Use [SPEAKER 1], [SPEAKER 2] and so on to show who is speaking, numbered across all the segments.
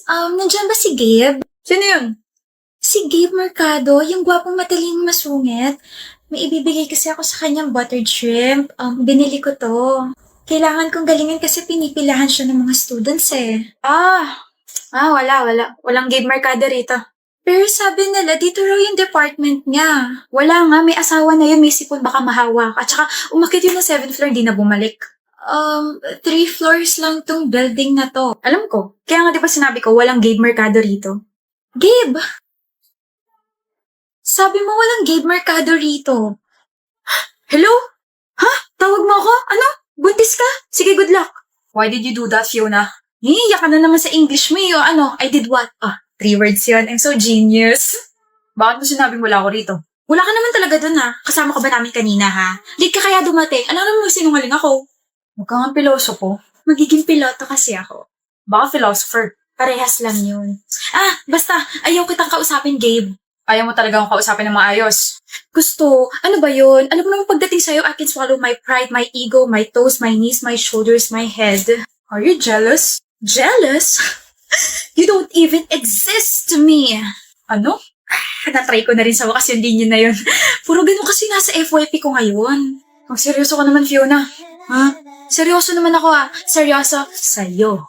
[SPEAKER 1] Nandiyan ba si Gabe?
[SPEAKER 2] Sino yun?
[SPEAKER 1] Si Gabe Mercado, yung gwapong mataling masungit. May ibibigay kasi ako sa kanyang buttered shrimp. Binili ko to. Kailangan kong galingin kasi pinipilahan siya ng mga students eh.
[SPEAKER 2] Wala. Walang Gabe Mercado rito.
[SPEAKER 1] Pero sabi nila, dito raw yung department niya.
[SPEAKER 2] Wala nga, may asawa na yun, may sipon, baka mahawa ka. At saka, umakit yun ng 7th floor, di na bumalik.
[SPEAKER 1] 3 floors lang tong building na to.
[SPEAKER 2] Alam ko. Kaya nga di ba sinabi ko, walang Gabe Mercado rito.
[SPEAKER 1] Gabe! Sabi mo walang Gabe Mercado rito.
[SPEAKER 2] Hello? Ha? Tawag mo ako? Ano? Buntis ka? Sige, good luck. Why did you do that, Fiona? Iyak ka na naman sa English mo yun. I did what? 3 words yun. I'm so genius. Bakit mo sinabing wala ako rito?
[SPEAKER 1] Wala ka naman talaga dun ha. Kasama ka ba namin kanina ha? Late ka kaya dumating. Alam naman mo sinungaling ako.
[SPEAKER 2] Huwag kang pilosopo.
[SPEAKER 1] Magiging piloto kasi ako.
[SPEAKER 2] Baka philosopher.
[SPEAKER 1] Parehas lang yun. Basta, ayaw kitang kausapin, Gabe.
[SPEAKER 2] Ayaw mo talaga akong kausapin ng maayos.
[SPEAKER 1] Gusto. Ano ba yun? Alam mo naman pagdating sa'yo, I can swallow my pride, my ego, my toes, my knees, my shoulders, my head.
[SPEAKER 2] Are you jealous?
[SPEAKER 1] Jealous? You don't even exist to me.
[SPEAKER 2] Ano?
[SPEAKER 1] Na-try ko na rin sa wakas yung linya na yun. Puro ganun kasi nasa FYP ko ngayon.
[SPEAKER 2] Seryoso ka naman, Fiona.
[SPEAKER 1] Ha? Seryoso naman ako Seryoso sa'yo.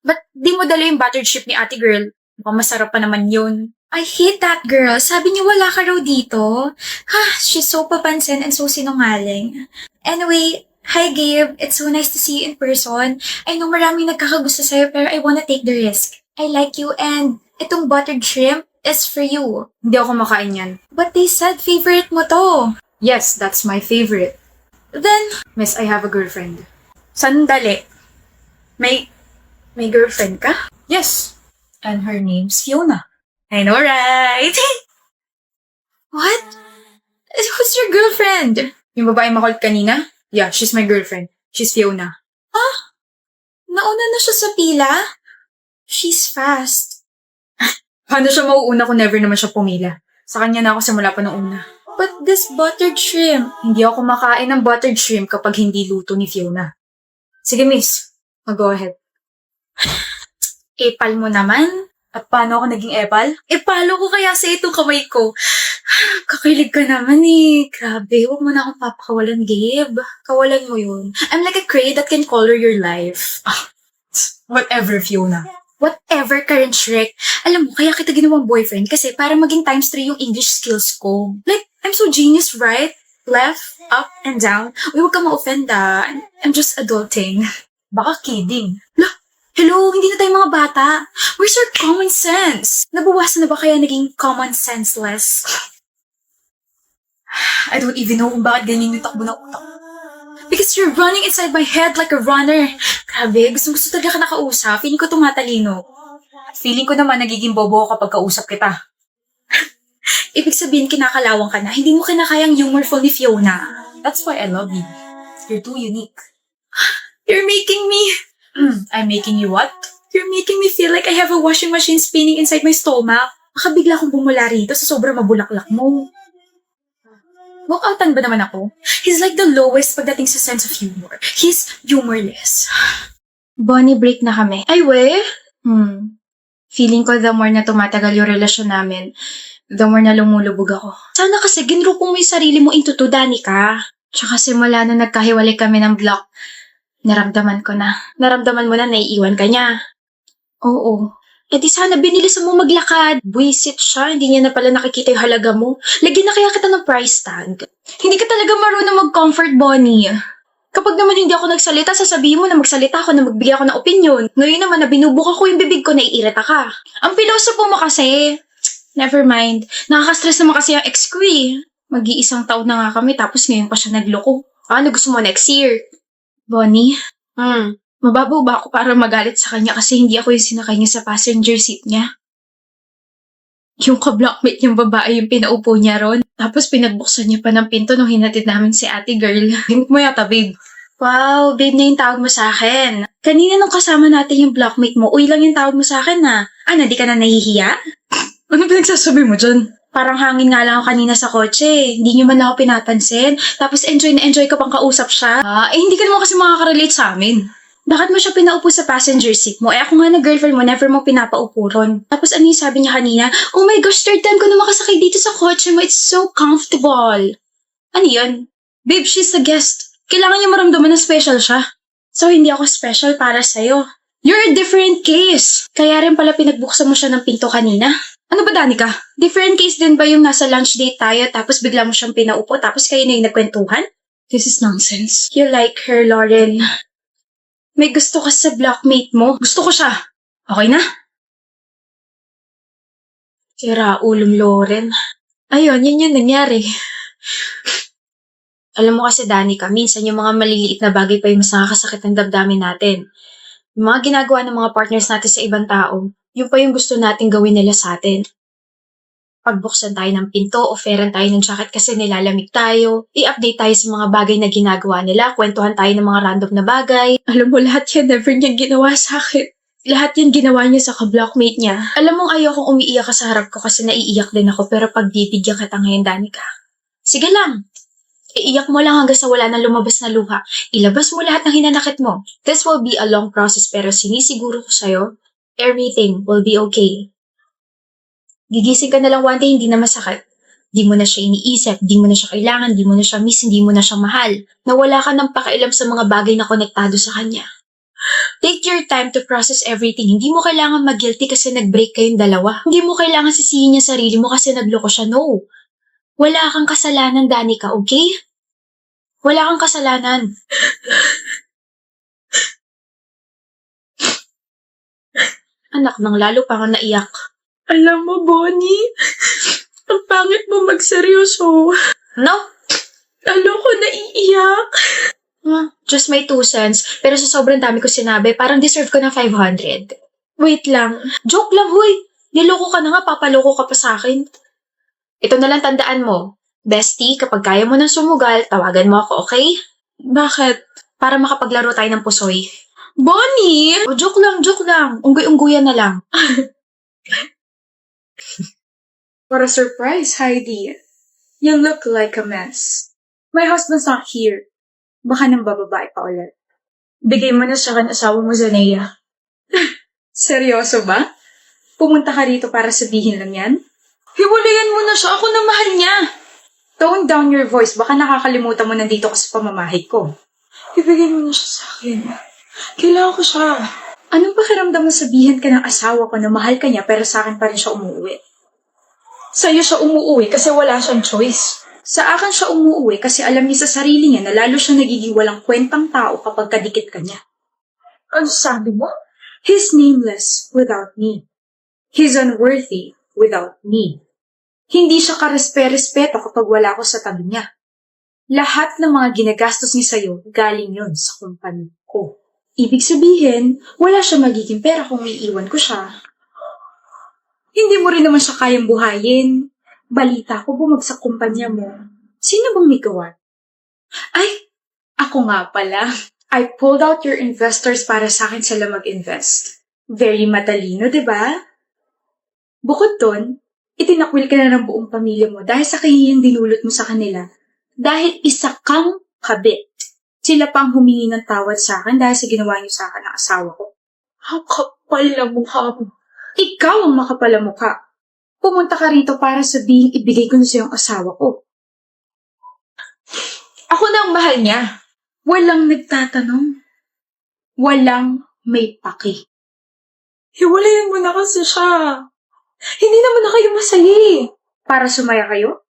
[SPEAKER 2] Ba't di mo dala yung buttered shrimp ni ate girl? Mukhang masarap pa naman yun.
[SPEAKER 1] I hate that girl. Sabi niya wala ka raw dito. She's so papansin and so sinungaling. Anyway, hi Gabe. It's so nice to see you in person. I know maraming nagkakagusto sa'yo pero I wanna take the risk. I like you and itong buttered shrimp is for you.
[SPEAKER 2] Hindi ako kumakain yan.
[SPEAKER 1] But they said favorite mo to.
[SPEAKER 2] Yes, that's my favorite.
[SPEAKER 1] Then,
[SPEAKER 2] Miss, I have a girlfriend.
[SPEAKER 1] sandali. May girlfriend ka?
[SPEAKER 2] Yes. And her name's Fiona.
[SPEAKER 1] I know, right? What? Who's your girlfriend?
[SPEAKER 2] Yung babae makulit kanina? Yeah, she's my girlfriend. She's Fiona.
[SPEAKER 1] Nauna na siya sa pila? She's fast.
[SPEAKER 2] Paano siya mauuna kung never naman siya pumila? Sa kanya na ako simula pa nung una.
[SPEAKER 1] But this buttered shrimp.
[SPEAKER 2] Hindi ako kumakain ng buttered shrimp kapag hindi luto ni Fiona. Sige, miss. Go ahead.
[SPEAKER 1] Epal mo naman.
[SPEAKER 2] At paano ako naging epal?
[SPEAKER 1] Epalo ko kaya sa itong kamay ko. Kakilig ka naman eh. Grabe, huwag mo na akong papakawalan, Gabe. Kawalan mo yun. I'm like a cray that can color your life.
[SPEAKER 2] Whatever, Fiona.
[SPEAKER 1] Whatever, Karen Shrek. Alam mo, kaya kita ginawang boyfriend kasi para maging times 3 yung English skills ko. Like, I'm so genius, right? Left, up, and down. Uy, huwag ka ma-offend I'm just adulting.
[SPEAKER 2] Baka kidding.
[SPEAKER 1] Hello, hindi na tayo mga bata. Where's your common sense? Nabawasan na ba kaya naging common senseless?
[SPEAKER 2] I don't even know kung bakit ganyan yung takbo ng utak.
[SPEAKER 1] Because you're running inside my head like a runner. Grabe, gusto talaga ka nakausap. Feeling ko tumatalino.
[SPEAKER 2] Feeling ko naman nagiging bobo ako kapag kausap kita.
[SPEAKER 1] Ibig sabihin kinakalawang ka na. Hindi mo kinakayang humorful ni Fiona.
[SPEAKER 2] That's why I love you. You're too unique.
[SPEAKER 1] You're making me...
[SPEAKER 2] I'm making you what?
[SPEAKER 1] You're making me feel like I have a washing machine spinning inside my stomach. Baka bigla akong bumula rito sa sobrang mabulaklak mo.
[SPEAKER 2] Walkoutan ba naman ako?
[SPEAKER 1] He's like the lowest pagdating sa sense of humor. He's humorless. Bonnie, break na kami. Ay, we? Feeling ko the more na tumatagal yung relasyon namin, the more na lumulubog ako. Sana kasi ginrupong mo yung sarili mo into two, Danica. Tsaka simula na nagkahiwalay kami ng block, naramdaman ko na. Naramdaman mo na naiiwan ka niya. Oo. E di sana binilisan mo maglakad. Buisit siya, hindi niya na pala nakikita yung halaga mo. Lagyan na kaya kita ng price tag. Hindi ka talaga marunong mag-comfort, Bonnie. Kapag naman hindi ako nagsalita, sasabihin mo na magsalita ako na magbigay ako ng opinion. Ngayon naman na binubuka ko yung bibig ko, naiirita ka. Ang pilosopo mo kasi. Never mind. Nakaka-stress naman kasi yung ex ko eh. Mag-iisang taon na nga kami tapos ngayon pa siya nagloko. Ano gusto mo next year? Bonnie? Mababaw ba ako para magalit sa kanya kasi hindi ako yung sinakay niya sa passenger seat niya? Yung ka-blockmate niyang babae yung pinaupo niya ron. Tapos pinagbuksan niya pa ng pinto nung hinatid namin si ate girl.
[SPEAKER 2] Hint mo yata, babe.
[SPEAKER 1] Wow, babe na yung tawag mo sa akin. Kanina nung kasama natin yung blockmate mo, uy lang yung tawag mo sa akin na. Di ka na nahihiya?
[SPEAKER 2] Ano pinagsasabi mo dyan?
[SPEAKER 1] Parang hangin nga lang ako kanina sa kotse. Hindi niyo man lang ako pinapansin. Tapos enjoy na enjoy ka pang kausap siya. Hindi ka naman kasi makaka-relate sa amin. Bakit mo siya pinaupo sa passenger seat mo? Ako nga na girlfriend mo, never mo pinapaupo ron. Tapos ano yung sabi niya kanina? Oh my gosh, third time ko na makasakay dito sa kotse mo. It's so comfortable. Ano yun? Babe, she's a guest. Kailangan niya maramdaman na special siya. So, hindi ako special para sa'yo. You're a different case. Kaya rin pala pinagbuksan mo siya ng pinto kanina. Ano ba, Danica? Different case din ba yung nasa lunch date tayo tapos bigla mo siyang pinaupo tapos kayo na yung nagkwentuhan? This is nonsense. You like her, Lauren. May gusto ka sa blockmate mo. Gusto ko siya. Okay na? Sira ulong Lauren. Ayun, yun yung nangyari. Alam mo kasi, Danica, minsan yung mga maliliit na bagay pa yung mas nakakasakit ng damdamin natin. Yung mga ginagawa ng mga partners natin sa ibang tao, yun pa yung gusto natin gawin nila sa atin. Pagbuksan tayo ng pinto, offeran tayo ng jacket kasi nilalamig tayo, i-update tayo sa mga bagay na ginagawa nila, kwentuhan tayo ng mga random na bagay. Alam mo, lahat yan never niyang ginawa sa akin. Lahat yan ginawa niya sa ka-blockmate niya. Alam mong ayokong umiiyak ka sa harap ko kasi naiiyak din ako pero pagbibigyan kita ngayon, Danica. Sige lang. Iiyak mo lang hanggang sa wala nang lumabas na luha. Ilabas mo lahat ng hinanakit mo. This will be a long process pero sinisiguro ko sa'yo, everything will be okay. Gigising ka na lang one day, hindi na masakit. Di mo na siya iniisip, di mo na siya kailangan, di mo na siya miss, hindi mo na siya mahal. Nawala ka ng pakialam sa mga bagay na konektado sa kanya. Take your time to process everything. Hindi mo kailangan mag-guilty kasi nag-break kayong dalawa. Hindi mo kailangan sisihin niya sarili mo kasi nagloko siya. No. Wala kang kasalanan, Danica, okay? Wala kang kasalanan. Anak nang lalo pa nga naiyak. Alam mo, Bonnie, ang pangit mo magseryoso. No? Lalo ko naiiyak. Just my 2 cents. Pero sa sobrang dami ko sinabi, parang deserve ko ng 500. Wait lang. Joke lang, huy. Niloko ka na nga, papaloko ka pa sa akin. Ito na lang tandaan mo. Bestie, kapag kaya mo ng sumugal, tawagan mo ako, okay? Bakit? Para makapaglaro tayo ng pusoy. Bonnie! Oh, joke lang. Unggoy-ungguyan na lang.
[SPEAKER 2] What a surprise, Heidi. You look like a mess. My husband's not here. Baka nang bababae pa ulit.
[SPEAKER 1] Bigay mo na sa akin asawa mo, Zanea.
[SPEAKER 2] Seryoso ba? Pumunta ka rito para sabihin lang yan?
[SPEAKER 1] Hiwalayan mo na siya. Ako na mahal niya.
[SPEAKER 2] Tone down your voice. Baka nakakalimutan mo nandito ka sa pamamahid ko.
[SPEAKER 1] Ibigay mo na siya sa akin. Kailangan ko siya.
[SPEAKER 2] Anong pakiramdam mo sabihin ka ng asawa ko na mahal ka niya pero sa akin pa rin siya umuwi?
[SPEAKER 1] Sa'yo siya umuwi kasi wala siyang choice.
[SPEAKER 2] Sa akin siya umuwi kasi alam niya sa sarili niya na lalo siya nagiging walang kwentang tao kapag kadikit ka niya.
[SPEAKER 1] Ano sabi mo?
[SPEAKER 2] He's nameless without me. He's unworthy without me. Hindi siya karespe-respeto kapag wala ko sa tabi niya. Lahat ng mga ginagastos niya sa'yo, galing yun sa kumpanya ko. Ibig sabihin, wala siya magiging pera kung iiwan ko siya. Hindi mo rin naman siya kayang buhayin. Balita ko bumagsak kumpanya mo. Sino bang may gawa? Ay, ako nga pala. I pulled out your investors para sa akin sila mag-invest. Very matalino, di ba? Bukod doon, itinakwil ka na ng buong pamilya mo dahil sa kahiyang dinulot mo sa kanila. Dahil isa kang kabit. Sila pang humingi ng tawad sa akin dahil sa ginawa niyo sa akin ng asawa ko.
[SPEAKER 1] Ang kapal na mukha mo.
[SPEAKER 2] Ikaw ang makapal na mukha. Pumunta ka rito para sabihin ibigay ko na sa iyong asawa ko.
[SPEAKER 1] Ako na ang mahal niya.
[SPEAKER 2] Walang nagtatanong. Walang may paki.
[SPEAKER 1] Hiwalayan mo na kasi siya. Hindi naman na kayo masaya eh.
[SPEAKER 2] Para sumaya kayo?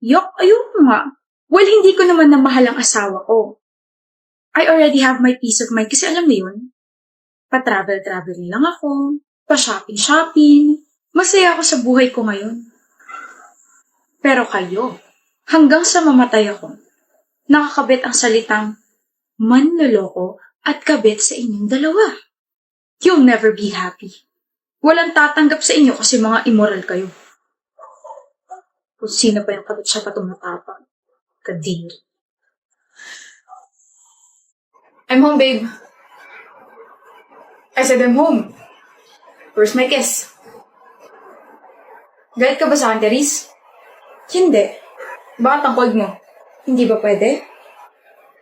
[SPEAKER 2] Yok, ayun nga. Well, hindi ko naman na mahal ang asawa ko. I already have my peace of mind kasi alam mo yun, pa-travel-travel lang ako, pa-shopping-shopping, masaya ako sa buhay ko ngayon. Pero kayo, hanggang sa mamatay ako, nakakabit ang salitang manloloko at kabit sa inyong dalawa. You'll never be happy. Walang tatanggap sa inyo kasi mga immoral kayo. Kung sino pa yung kabit siya pa tumatapang. Kadiri.
[SPEAKER 1] I'm home, babe. I said I'm home. Where's my kiss? Galit ka ba sa akin, Therese?
[SPEAKER 2] Hindi.
[SPEAKER 1] Bakit ang cold mo? Hindi ba pwede?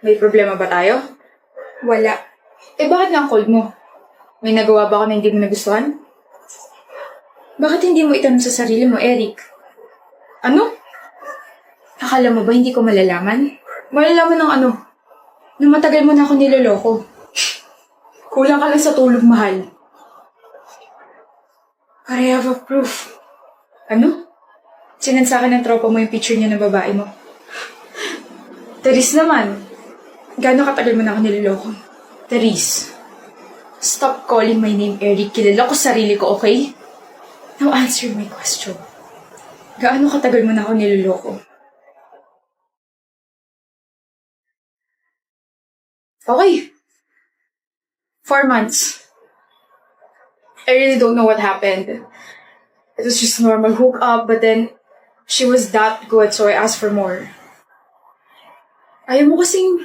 [SPEAKER 1] May problema ba tayo?
[SPEAKER 2] Wala. Bakit nga ang cold mo? May nagawa ba ako na hindi mo nagustuhan? Bakit hindi mo itanong sa sarili mo, Eric? Ano? Akala mo ba hindi ko malalaman? Malalaman ng ano? Na matagal mo na ako niloloko. Kulang ka lang sa tulog, mahal. But I have a proof. Ano? Sinend sa akin ng tropa mo yung picture niya ng babae mo. Therese naman. Gaano katagal mo na ako niloloko? Therese, stop calling my name Eric. Kilala ko sarili ko, okay? Now answer my question. Gaano katagal mo na ako niloloko? Okay. 4 months. I really don't know what happened. It was just normal hookup, but then she was that good, so I asked for more. Ayaw mo kasing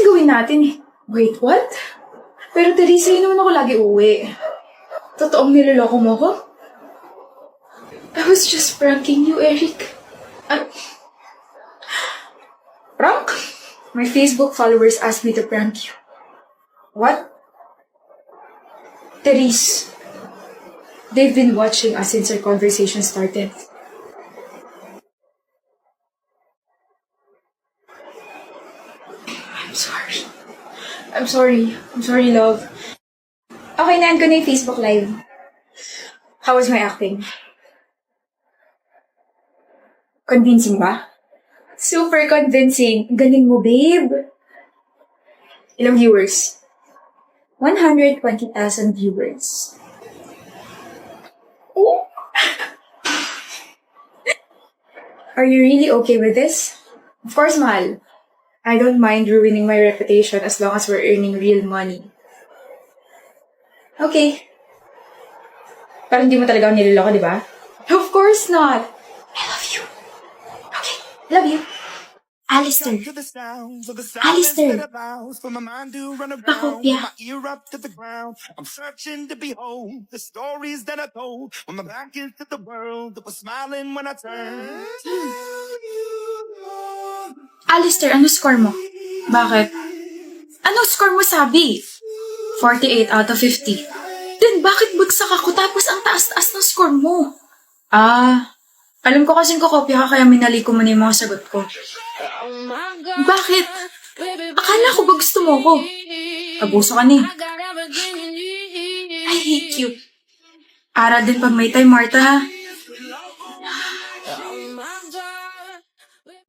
[SPEAKER 2] gawin natin eh. Wait, what? Pero Teresa, yun naman ako lagi uwi. Totoong niloloko mo ko? I was just pranking you, Eric. Prank? My Facebook followers asked me to prank you. What? Therese, they've been watching us since our conversation started. I'm sorry, love. Okay, naan ko na yung Facebook Live. How was my acting? Convincing ba? Super convincing. Galing mo, babe. Ilang viewers? 120,000 viewers. Oh. Are you really okay with this? Of course, mahal. I don't mind ruining my reputation as long as we're earning real money. Okay. Parang hindi mo talaga ako niloloko, di ba? Of course not. I love you. Okay, love you.
[SPEAKER 1] Alistair. Alistair. Pakopya.
[SPEAKER 3] I'm searching to behold the stories that I told when my back is to the world that was smiling when I turned.
[SPEAKER 1] Alistair, ano score mo? Bakit? Ano score mo, sabi? 48 out of 50. Then bakit bagsak ako tapos ang taas-taas ng score mo? Alam ko kasing kokopya ka kaya minali ko muna yung mga sagot ko. Bakit? Akala ko ba gusto mo ko? Abuso ka ni. I hate you. Aral din pag may time, Martha, ha?